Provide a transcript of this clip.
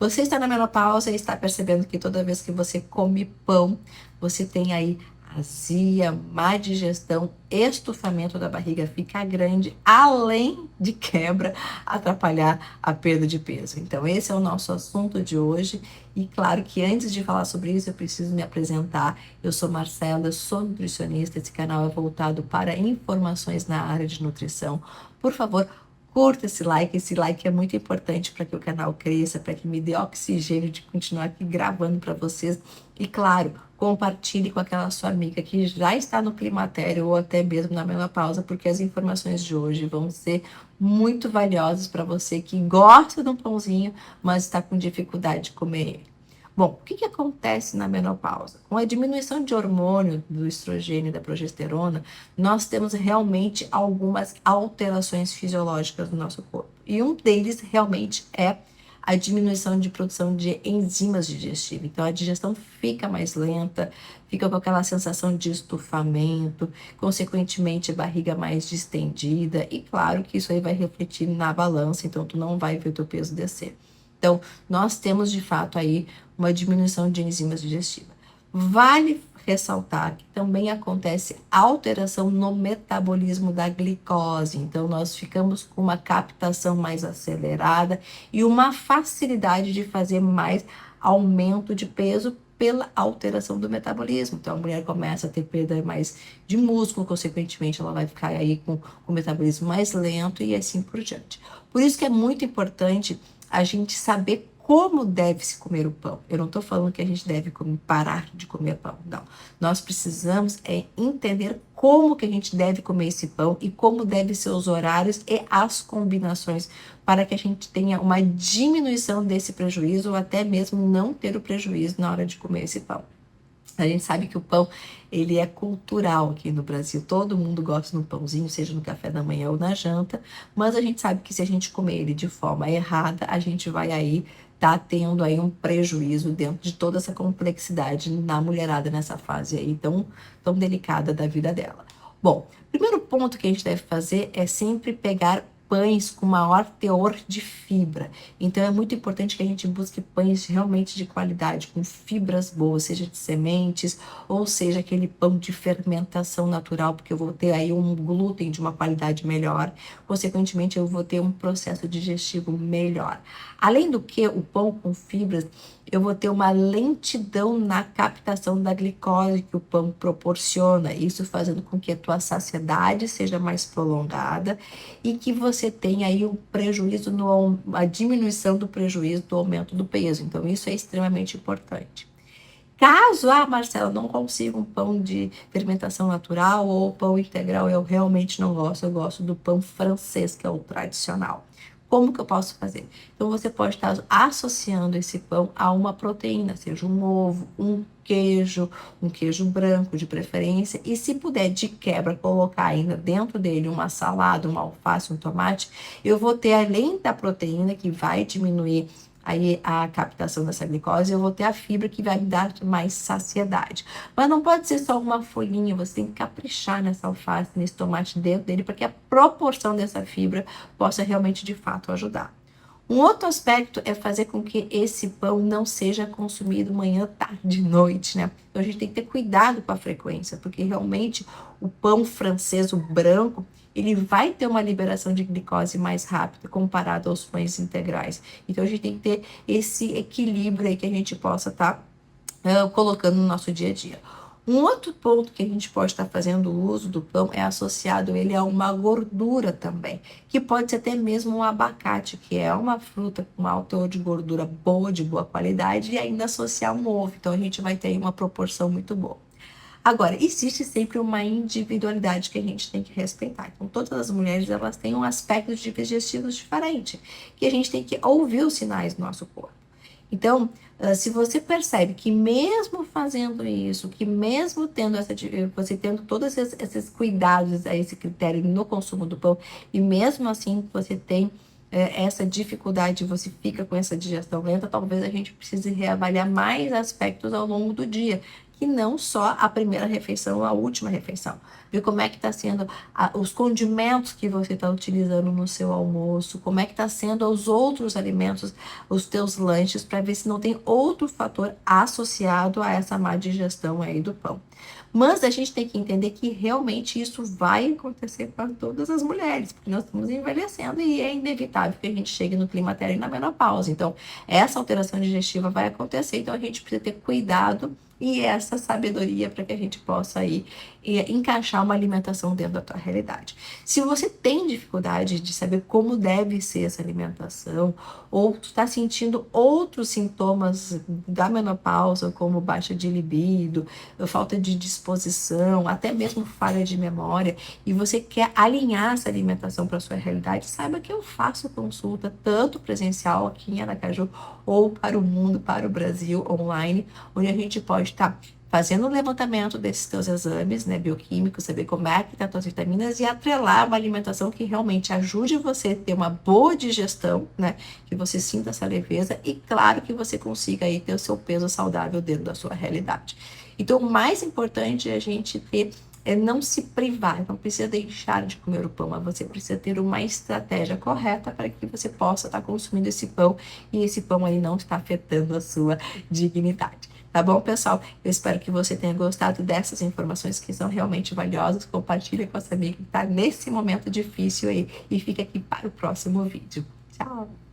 Você está na menopausa e está percebendo que toda vez que você come pão, você tem aí azia, má digestão, estufamento da barriga fica grande, além de quebra, atrapalhar a perda de peso. Então, esse é o nosso assunto de hoje. E claro que antes de falar sobre isso, eu preciso me apresentar. Eu sou Marcela, eu sou nutricionista. Esse canal é voltado para informações na área de nutrição. Por favor, curta esse like é muito importante para que o canal cresça, para que me dê oxigênio de continuar aqui gravando para vocês. E claro, compartilhe com aquela sua amiga que já está no climatério ou até mesmo na menopausa, porque as informações de hoje vão ser muito valiosas para você que gosta de um pãozinho, mas está com dificuldade de comer ele. Bom, o que acontece na menopausa? Com a diminuição de hormônio do estrogênio e da progesterona, nós temos realmente algumas alterações fisiológicas no nosso corpo. E um deles realmente é a diminuição de produção de enzimas digestivas. Então, a digestão fica mais lenta, fica com aquela sensação de estufamento, consequentemente, a barriga mais distendida. E claro que isso aí vai refletir na balança, então tu não vai ver o teu peso descer. Então, nós temos de fato aí uma diminuição de enzimas digestivas. Vale ressaltar que também acontece alteração no metabolismo da glicose. Então, nós ficamos com uma captação mais acelerada e uma facilidade de fazer mais aumento de peso pela alteração do metabolismo. Então, a mulher começa a ter perda mais de músculo, consequentemente, ela vai ficar aí com o metabolismo mais lento e assim por diante. Por isso que é muito importante a gente saber como deve se comer o pão. Eu não estou falando que a gente deve parar de comer pão, não. Nós precisamos entender como que a gente deve comer esse pão e como devem ser os horários e as combinações para que a gente tenha uma diminuição desse prejuízo ou até mesmo não ter o prejuízo na hora de comer esse pão. A gente sabe que o pão, ele é cultural aqui no Brasil. Todo mundo gosta de um pãozinho, seja no café da manhã ou na janta, mas a gente sabe que se a gente comer ele de forma errada, a gente vai aí tá tendo aí um prejuízo dentro de toda essa complexidade na mulherada nessa fase aí tão delicada da vida dela. Bom, primeiro ponto que a gente deve fazer é sempre pegar pães com maior teor de fibra. Então é muito importante que a gente busque pães realmente de qualidade, com fibras boas, seja de sementes, ou seja aquele pão de fermentação natural, porque eu vou ter aí um glúten de uma qualidade melhor, consequentemente eu vou ter um processo digestivo melhor. Além do que, o pão com fibras, eu vou ter uma lentidão na captação da glicose que o pão proporciona, isso fazendo com que a tua saciedade seja mais prolongada e que você tenha aí um prejuízo, a diminuição do prejuízo do aumento do peso. Então, isso é extremamente importante. Caso, Marcela, não consiga um pão de fermentação natural ou pão integral, eu realmente não gosto, eu gosto do pão francês, que é o tradicional. Como que eu posso fazer? Então, você pode estar associando esse pão a uma proteína, seja um ovo, um queijo branco de preferência, e se puder, de quebra, colocar ainda dentro dele uma salada, uma alface, um tomate, eu vou ter, além da proteína, que vai diminuir aí a captação dessa glicose, eu vou ter a fibra que vai me dar mais saciedade. Mas não pode ser só uma folhinha, você tem que caprichar nessa alface, nesse tomate dentro dele, para que a proporção dessa fibra possa realmente, de fato, ajudar. Um outro aspecto é fazer com que esse pão não seja consumido manhã, tarde, noite, né? Então a gente tem que ter cuidado com a frequência, porque realmente o pão francês, o branco, ele vai ter uma liberação de glicose mais rápida comparado aos pães integrais. Então a gente tem que ter esse equilíbrio aí que a gente possa estar colocando no nosso dia a dia. Um outro ponto que a gente pode estar fazendo uso do pão é associado ele a uma gordura também, que pode ser até mesmo um abacate, que é uma fruta com alto teor de gordura boa, de boa qualidade, e ainda associar um ovo. Então a gente vai ter aí uma proporção muito boa. Agora, existe sempre uma individualidade que a gente tem que respeitar. Então, todas as mulheres, elas têm um aspecto digestivo diferente, que a gente tem que ouvir os sinais do nosso corpo. Então, se você percebe que mesmo fazendo isso, que mesmo tendo você tendo todos esses cuidados, esse critério no consumo do pão, e mesmo assim você tem essa dificuldade, você fica com essa digestão lenta, talvez a gente precise reavaliar mais aspectos ao longo do dia, que não só a primeira refeição ou a última refeição. Ver como é que está sendo os condimentos que você está utilizando no seu almoço, como é que está sendo os outros alimentos, os teus lanches, para ver se não tem outro fator associado a essa má digestão aí do pão. Mas a gente tem que entender que realmente isso vai acontecer para todas as mulheres, porque nós estamos envelhecendo e é inevitável que a gente chegue no climatério e na menopausa. Então, essa alteração digestiva vai acontecer, então a gente precisa ter cuidado e essa sabedoria para que a gente possa aí encaixar uma alimentação dentro da tua realidade. Se você tem dificuldade de saber como deve ser essa alimentação, ou tu está sentindo outros sintomas da menopausa, como baixa de libido, falta de disposição, até mesmo falha de memória, e você quer alinhar essa alimentação para a sua realidade, saiba que eu faço consulta tanto presencial aqui em Aracaju, ou para o mundo, para o Brasil, online, onde a gente pode estar fazendo o levantamento desses teus exames, né, bioquímicos, saber como é que tá as tuas vitaminas e atrelar uma alimentação que realmente ajude você a ter uma boa digestão, né, que você sinta essa leveza e, claro, que você consiga aí ter o seu peso saudável dentro da sua realidade. Então, o mais importante é a gente ter não se privar, não precisa deixar de comer o pão, mas você precisa ter uma estratégia correta para que você possa estar consumindo esse pão e esse pão aí não está afetando a sua dignidade. Tá bom, pessoal? Eu espero que você tenha gostado dessas informações que são realmente valiosas. Compartilha com essa amiga que está nesse momento difícil aí e fica aqui para o próximo vídeo. Tchau!